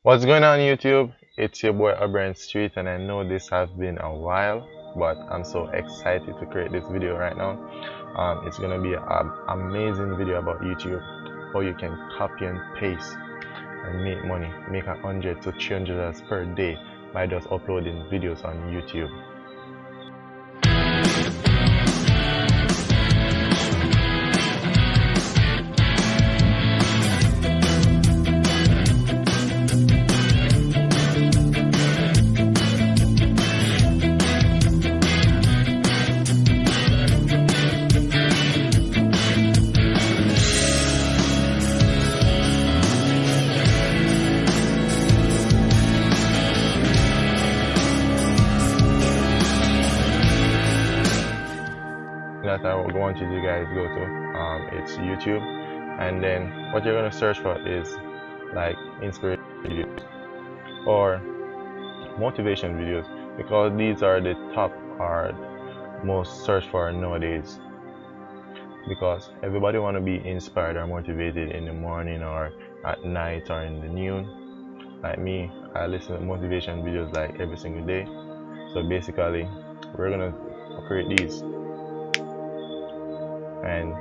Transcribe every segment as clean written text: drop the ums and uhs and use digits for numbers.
What's going on YouTube? It's your boy Streete, and I know this has been a while, but I'm so excited to create this video right now. It's gonna be an amazing video about YouTube, how you can copy and paste and make money, make 100 to $300 per day by just uploading videos on YouTube. That I want you guys go to it's YouTube, and then what you're gonna search for is like inspiration videos or motivation videos, because these are the top or most searched for nowadays, because everybody want to be inspired or motivated in the morning or at night or in the noon. Like me, I listen to motivation videos like every single day. So basically we're gonna create these, and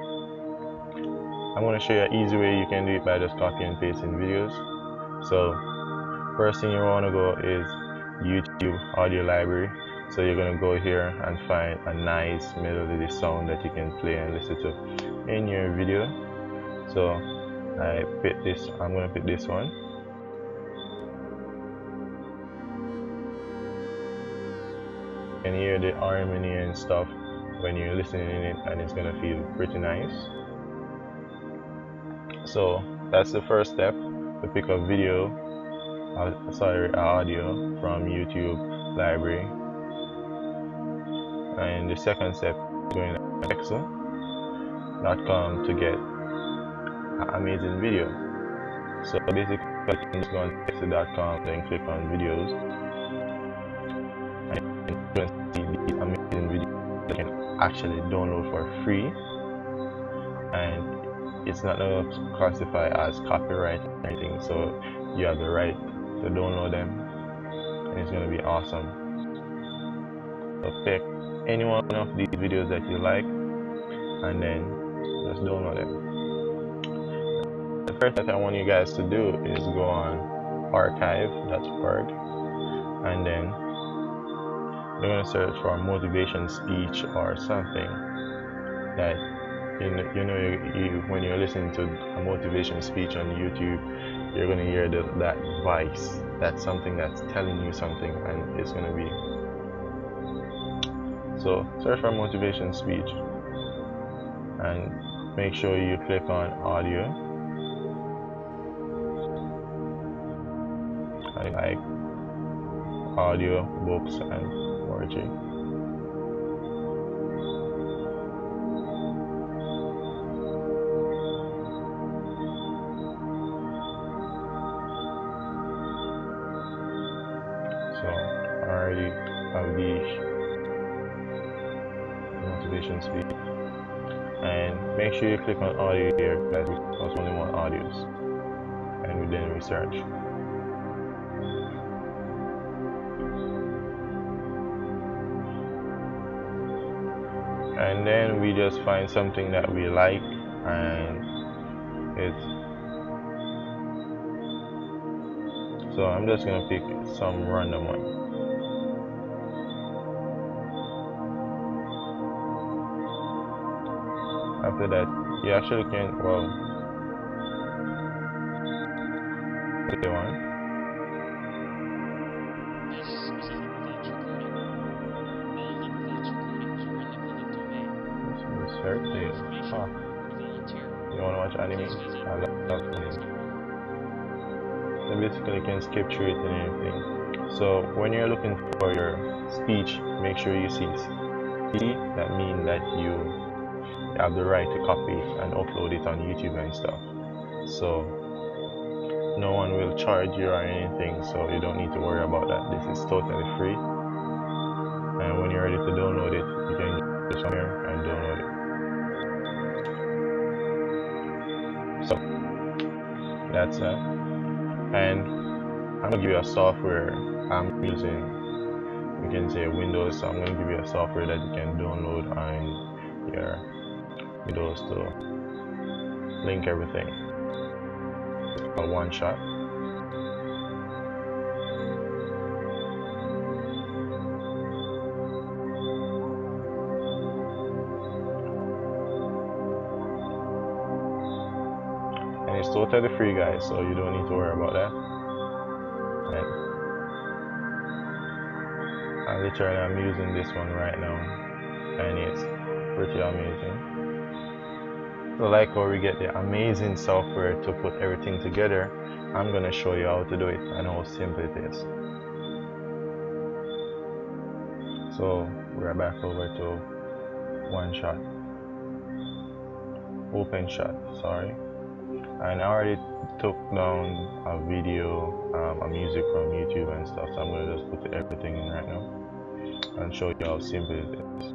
I'm going to show you an easy way you can do it by just copy and pasting videos. So first thing you want to go is YouTube audio library. So you're going to go here and find a nice melody sound that you can play and listen to in your video. So I'm going to pick this one. You can hear the harmony and stuff when you're listening in it, and it's going to feel pretty nice. So that's the first step, to pick a video, audio from YouTube library. And the second step, going to Alexa.com to get an amazing video. So basically you can just go on Alexa.com, then click on videos, and you can see these amazing videos that you can actually download for free, and it's not going to classify as copyright or anything, so you have the right to download them, and it's going to be awesome. So pick any one of these videos that you like, and then just download them. The first thing I want you guys to do is go on archive.org, and then you're going to search for motivation speech or something that when you're listening to a motivation speech on YouTube, you're going to hear that voice, that's something that's telling you something, and it's going to be. So search for motivation speech and make sure you click on audio. I like audio, books, and poetry. So I already have the motivation speech, and make sure you click on audio here, because we only want audios, and we then research. And then we just find something that we like, and so I'm just gonna pick some random one. After that, you actually can, play one. You wanna watch anime? I love anime. So basically you can skip through it and anything. So when you're looking for your speech, make sure you see that means that you have the right to copy and upload it on YouTube and stuff. So no one will charge you or anything, so you don't need to worry about that. This is totally free, and when you're ready to download it, you can just come here and download it. So that's that. And I'm gonna give you a software I'm using. You can say Windows, so I'm gonna give you a software that you can download on your Windows to link everything. It's called One Shot. And it's totally free, guys, so you don't need to worry about that. And literally I'm using this one right now, and it's pretty amazing. So like how we get the amazing software to put everything together, I'm gonna show you how to do it and how simple it is. So we're back over to One Shot, Open Shot, sorry. And I already took down a video, a music from YouTube and stuff, so I'm gonna just put everything in right now and show you how simple it is.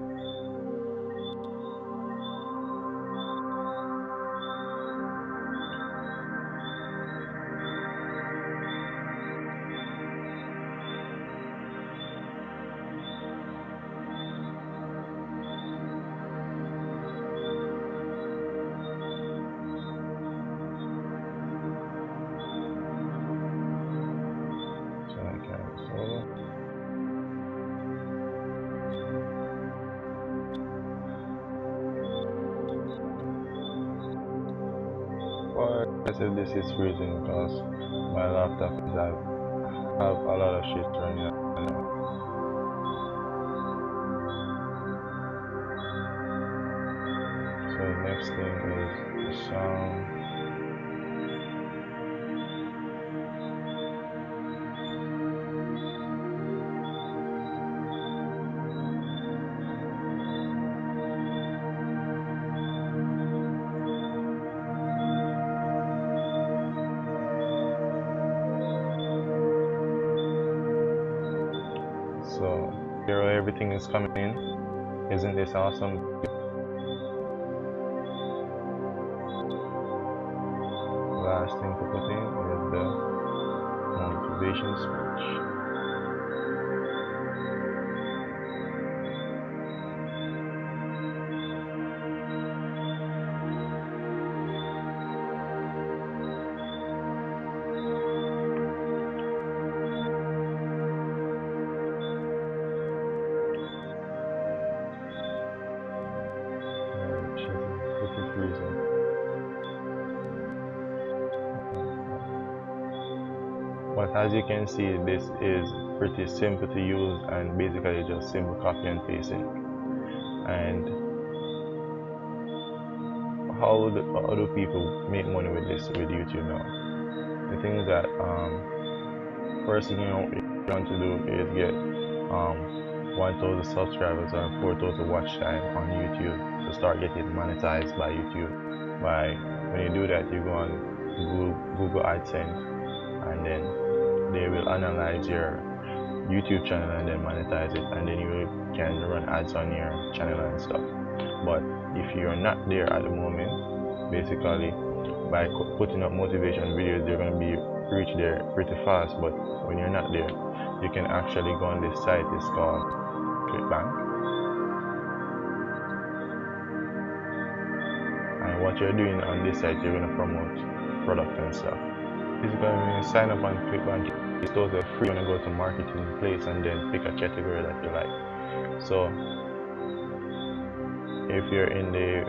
I said this is freezing because my laptop is have a lot of shit running on it. So the next thing is the sound. So here everything is coming in. Isn't this awesome? Last thing to put in is the motivation speech. But as you can see, this is pretty simple to use and basically just simple copy and paste it. And how do people make money with this, with YouTube now? The thing is that first thing you want to do is get 1,000 subscribers and 4,000 watch time on YouTube to start getting monetized by YouTube. When you do that, you go on Google AdSense, and then they will analyze your YouTube channel and then monetize it, and then you can run ads on your channel and stuff. But if you're not there at the moment, basically by putting up motivation videos, you're going to be reach there pretty fast. But when you're not there, you can actually go on this site. It's called ClickBank, and what you're doing on this site, you're going to promote product and stuff. Basically, when you sign up on ClickBank, it's totally free. You're going to go to marketing place and then pick a category that you like. So if you're in the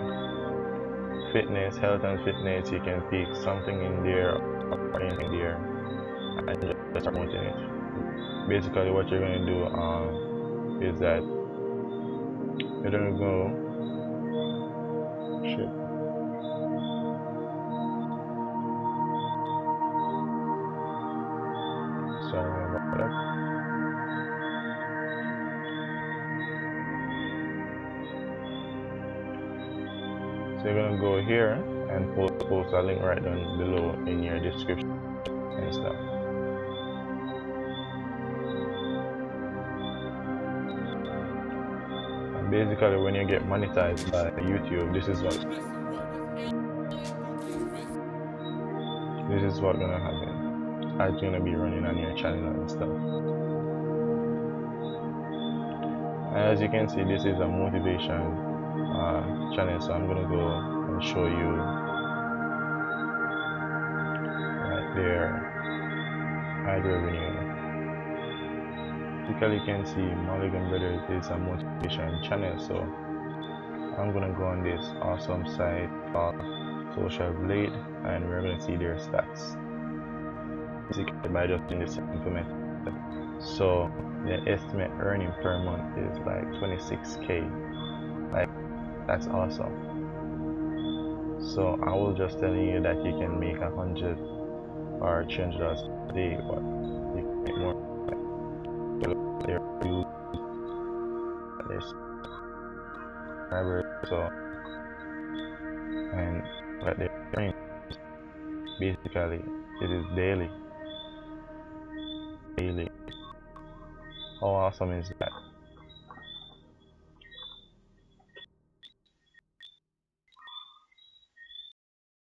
fitness, health and fitness, you can pick something in there or anything there and just start promoting it. Basically what you're going to do is that you're going to go sorry about that. So you're going to go here and post a link right down below in your description and stuff. And basically when you get monetized by YouTube, this is what's gonna happen. ads gonna be running on your channel and stuff. As you can see, this is a motivation channel, so I'm gonna go and show you right there ad revenue. Typically, you can see Mulligan Brothers is a motivation channel, so I'm gonna go on this awesome site called Social Blade, and we're gonna see their stats. Basically, by just doing this simple method. So the estimate earning per month is like 26k. Like, that's awesome. So I will just telling you that you can make $100 or $300 a day, but you can make more. There's subscribers, so and what they're doing basically it is daily. How awesome is that?